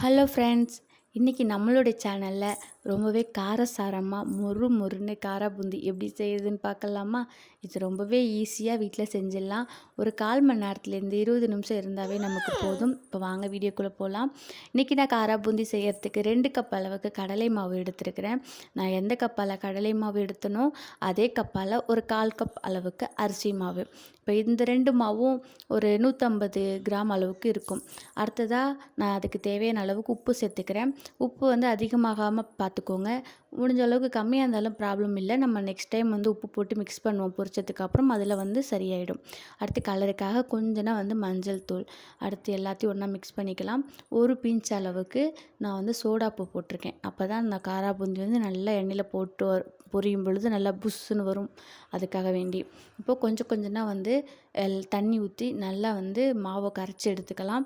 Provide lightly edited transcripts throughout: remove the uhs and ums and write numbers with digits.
Hello friends, இன்றைக்கி நம்மளுடைய சேனலில் ரொம்பவே காரசாரமாக மொறு மொறுன்னு காரா பூந்தி எப்படி செய்யுதுன்னு பார்க்கலாமா? இது ரொம்பவே ஈஸியாக வீட்டில் செஞ்சிடலாம். ஒரு 1/4 மணி நேரத்துலேருந்து 20 நிமிஷம் இருந்தாவே நமக்கு போதும். இப்போ வாங்க வீடியோக்குள்ளே போகலாம். இன்றைக்கி நான் காரா பூந்தி செய்யறதுக்கு 2 கப் அளவுக்கு கடலை மாவு எடுத்துருக்கிறேன். நான் எந்த கப்பால் கடலை மாவு எடுத்தனோ அதே கப்பால் ஒரு 1/4 கப் அளவுக்கு அரிசி மாவு. இப்போ இந்த 2 மாவும் ஒரு 150 கிராம் அளவுக்கு இருக்கும். அடுத்ததாக நான் அதுக்கு தேவையான அளவுக்கு உப்பு சேர்த்துக்கிறேன். உப்பு வந்து அதிகமாகாமல் பார்த்துக்கோங்க. முடிஞ்ச அளவுக்கு கம்மியாக இருந்தாலும் ப்ராப்ளம் இல்லை. நம்ம நெக்ஸ்ட் டைம் வந்து உப்பு போட்டு மிக்ஸ் பண்ணுவோம் பொரிச்சதுக்கப்புறம், அதில் வந்து சரியாயிடும். அடுத்து கலருக்காக கொஞ்சனா வந்து மஞ்சள் தூள். அடுத்து எல்லாத்தையும் ஒன்றா மிக்ஸ் பண்ணிக்கலாம். ஒரு பிஞ்ச் அளவுக்கு நான் வந்து சோடாப்பு போட்டிருக்கேன். அப்போ தான் அந்த காரா பூந்தி வந்து நல்லா எண்ணெயில் போட்டு பொரியும் பொழுது நல்லா புஷ்ஷுன்னு வரும். அதுக்காக வேண்டி இப்போது கொஞ்சம் கொஞ்சமாக வந்து தண்ணி ஊற்றி நல்லா வந்து மாவை கரைச்சி எடுத்துக்கலாம்.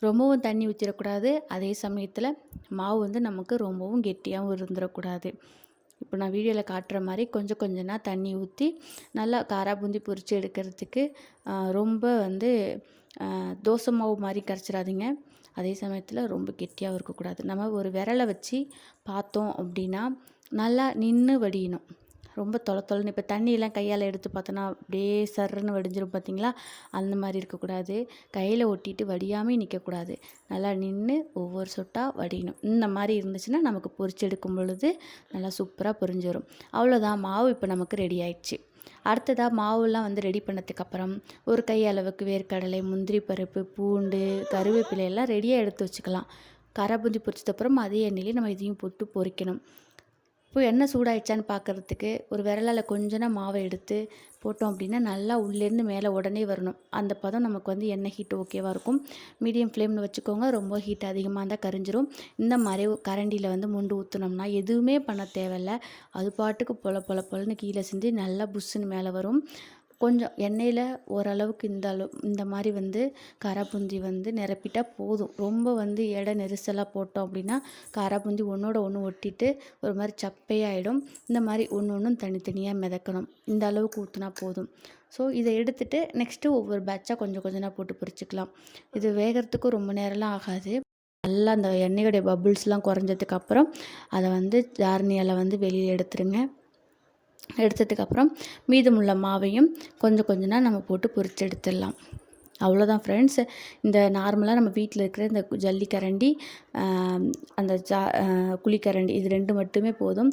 ரொம்பவும் தண்ணி ஊற்றிடக்கூடாது. அதே சமயத்தில் மாவு வந்து நமக்கு ரொம்பவும் கெட்டியாகவும் இருந்துடக்கூடாது. இப்போ நான் வீடியோவில் காட்டுற மாதிரி கொஞ்சம் கொஞ்சமாக தண்ணி ஊற்றி நல்லா காரா பூந்தி பொரித்து எடுக்கிறதுக்கு ரொம்ப வந்து தோசை மாவு மாதிரி கரைச்சிடாதீங்க. அதே சமயத்தில் ரொம்ப கெட்டியாகவும் இருக்கக்கூடாது. நம்ம ஒரு விரலை வச்சு பார்த்தோம் அப்படின்னா நல்லா நின்று வடியணும். ரொம்ப தொளன்னு இப்போ தண்ணியெல்லாம் கையால் எடுத்து பார்த்தோன்னா அப்படியே சர்ன்னு வடிஞ்சிரும் பார்த்தீங்களா? அந்த மாதிரி இருக்கக்கூடாது. கையில் ஒட்டிட்டு வடியாமல் நிற்கக்கூடாது. நல்லா நின்று ஒவ்வொரு சொட்டாக வடியணும். இந்த மாதிரி இருந்துச்சுன்னா நமக்கு பொரிச்சு எடுக்கும் பொழுது நல்லா சூப்பராக பொரிஞ்சு வரும். அவ்வளோதான், மாவு இப்போ நமக்கு ரெடி ஆயிடுச்சு. அடுத்ததாக மாவுலாம் வந்து ரெடி பண்ணதுக்கப்புறம் ஒரு கை அளவுக்கு வேர்க்கடலை, முந்திரி பருப்பு, பூண்டு, கருவேப்பிலை எல்லாம் ரெடியாக எடுத்து வச்சுக்கலாம். காரா பூந்தி பொரிச்சதுக்கப்புறம் அதே எண்ணெயிலே நம்ம இதையும் போட்டு பொரிக்கணும். இப்போ எண்ணெய் சூடாயிடுச்சான்னு பார்க்குறதுக்கு ஒரு விரலால் கொஞ்சமாக மாவை எடுத்து போட்டோம் அப்படின்னா நல்லா உள்ளேருந்து மேலே உடனே வரணும். அந்த பதம் நமக்கு வந்து எண்ணெய் ஹீட் ஓகேவாக இருக்கும். மீடியம் ஃப்ளேமில் வச்சுக்கோங்க. ரொம்ப ஹீட் அதிகமாக இருந்தால் கரிஞ்சிரும். இந்த மாதிரி கரண்டியில் வந்து மொண்டு ஊற்றினோம்னா எதுவுமே பண்ண தேவையில்ல. அது பாட்டுக்கு பொலன்னு கீழே சிந்தி நல்லா புஷ்ஷுன்னு மேலே வரும். கொஞ்சம் எண்ணெயில் ஓரளவுக்கு இந்த மாதிரி வந்து காரா பூந்தி வந்து நிரப்பிட்டால் போதும். ரொம்ப வந்து எடை நெரிசலாக போட்டோம் அப்படின்னா காரா பூந்தி ஒன்றோட ஒன்று ஒட்டிட்டு ஒரு மாதிரி சப்பையாயிடும். இந்த மாதிரி ஒன்றும் தனித்தனியாக மிதக்கணும். இந்த அளவுக்கு ஊற்றினா போதும். ஸோ இதை எடுத்துகிட்டு நெக்ஸ்ட்டு ஒவ்வொரு பேட்சாக கொஞ்சம் கொஞ்சமாக போட்டு பொரிச்சிக்கலாம். இது வேகிறதுக்கும் ரொம்ப நேரம்லாம் ஆகாது. நல்லா அந்த எண்ணெயோடைய பபுள்ஸ்லாம் குறைஞ்சதுக்கப்புறம் அதை வந்து ஜார்னியால் வந்து வெளியில் எடுத்துருங்க. எடுத்ததுக்கப்புறம் மீதமுள்ள மாவையும் கொஞ்சம் நம்ம போட்டு பொரித்து எடுத்துடலாம். அவ்வளோதான் ஃப்ரெண்ட்ஸ். இந்த நார்மலாக நம்ம வீட்டில் இருக்கிற இந்த ஜல்லிக்கரண்டி, அந்த குழிக்கரண்டி, இது 2 மட்டுமே போதும்.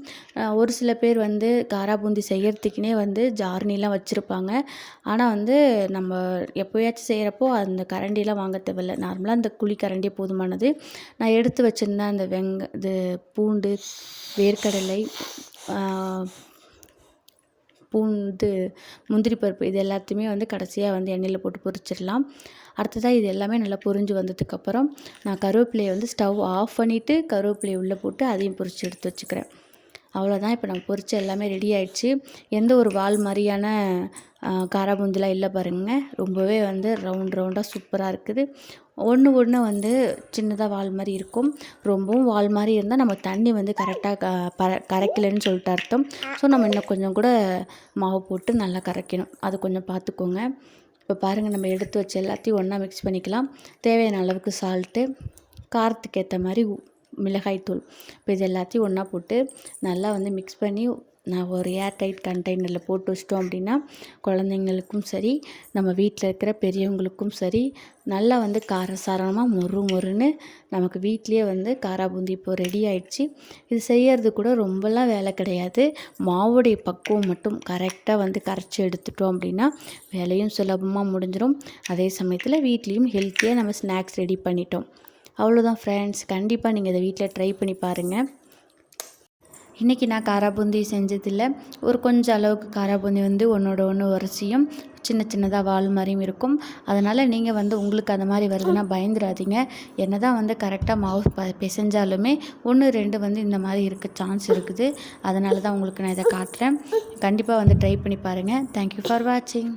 ஒரு சில பேர் வந்து காரா பூந்தி செய்கிறதுக்குனே வந்து ஜார்னிலாம் வச்சுருப்பாங்க. ஆனால் வந்து நம்ம எப்போயாச்சும் செய்கிறப்போ அந்த கரண்டிலாம் வாங்க தேவையில்ல. நார்மலாக அந்த குழிக்கரண்டியே போதுமானது. நான் எடுத்து வச்சுருந்தேன் அந்த இது பூண்டு, வேர்க்கடலை, முந்திரி பருப்பு, இது எல்லாத்தையுமே வந்து கடைசியாக வந்து எண்ணெயில் போட்டு பொரிச்சிடலாம். அடுத்ததாக இது எல்லாமே நல்லா பொரிஞ்சு வந்ததுக்கப்புறம் நான் கருவேப்பிலையை வந்து ஸ்டவ் ஆஃப் பண்ணிவிட்டு கருவேப்பிலையை உள்ளே போட்டு அதையும் பொரித்து எடுத்து வச்சுக்கிறேன். அவ்வளோதான். இப்போ நம்ம பொரிச்ச எல்லாமே ரெடி ஆயிடுச்சு. எந்த ஒரு வால் மாதிரியான காரா பூந்திலாம் இல்லை பாருங்க. ரொம்பவே வந்து ரவுண்டாக சூப்பராக இருக்குது. ஒன்று வந்து சின்னதாக வால் மாதிரி இருக்கும். ரொம்பவும் வால் மாதிரி இருந்தால் நம்ம தண்ணி வந்து கரெக்டாக கரைக்கலைன்னு சொல்லிட்டு அர்த்தம். ஸோ நம்ம இன்னும் கொஞ்சம் கூட மாவு போட்டு நல்லா கரைக்கணும். அது கொஞ்சம் பார்த்துக்கோங்க. இப்போ பாருங்கள், நம்ம எடுத்து வச்ச எல்லாத்தையும் ஒன்றா மிக்ஸ் பண்ணிக்கலாம். தேவையான அளவுக்கு சால்ட்டு, காரத்துக்கு ஏற்ற மாதிரி மிளகாய்த்தூள். இப்போ இது எல்லாத்தையும் ஒன்றா போட்டு நல்லா வந்து மிக்ஸ் பண்ணி நான் ஒரு ஏர் டைட் கண்டெய்னரில் போட்டு வச்சிட்டோம் அப்படின்னா குழந்தைங்களுக்கும் சரி, நம்ம வீட்டில் இருக்கிற பெரியவங்களுக்கும் சரி, நல்லா வந்து காரசாரமாக மொறுன்னு நமக்கு வீட்லேயே வந்து காரா பூந்தி இப்போது ரெடி ஆயிடுச்சு. இது செய்கிறது கூட ரொம்பலாம் வேலை கிடையாது. மாவுடைய பக்குவம் மட்டும் கரெக்டாக வந்து கரைச்சி எடுத்துட்டோம் அப்படின்னா வேலையும் சுலபமாக முடிஞ்சிடும். அதே சமயத்தில் வீட்லேயும் ஹெல்த்தியாக நம்ம ஸ்நாக்ஸ் ரெடி பண்ணிட்டோம். அவ்வளோதான் ஃப்ரெண்ட்ஸ். கண்டிப்பாக நீங்கள் இதை வீட்டில் ட்ரை பண்ணி பாருங்கள். இன்றைக்கி நான் காரா பூந்தி செஞ்சதில்ல. ஒரு கொஞ்சம் அளவுக்கு காரா பூந்தி வந்து ஒன்றோட ஒன்று உரசியும் சின்னதாக வால் மாதிரியும் இருக்கும். அதனால் நீங்கள் வந்து உங்களுக்கு அந்த மாதிரி வருதுன்னா பயந்துடாதீங்க. என்ன தான் வந்து கரெக்டாக மாவு பிசைஞ்சாலுமே 1, 2 வந்து இந்த மாதிரி இருக்க சான்ஸ் இருக்குது. அதனால தான் உங்களுக்கு நான் இதை காட்டுறேன். கண்டிப்பாக வந்து ட்ரை பண்ணி பாருங்கள். தேங்க்யூ ஃபார் வாட்சிங்.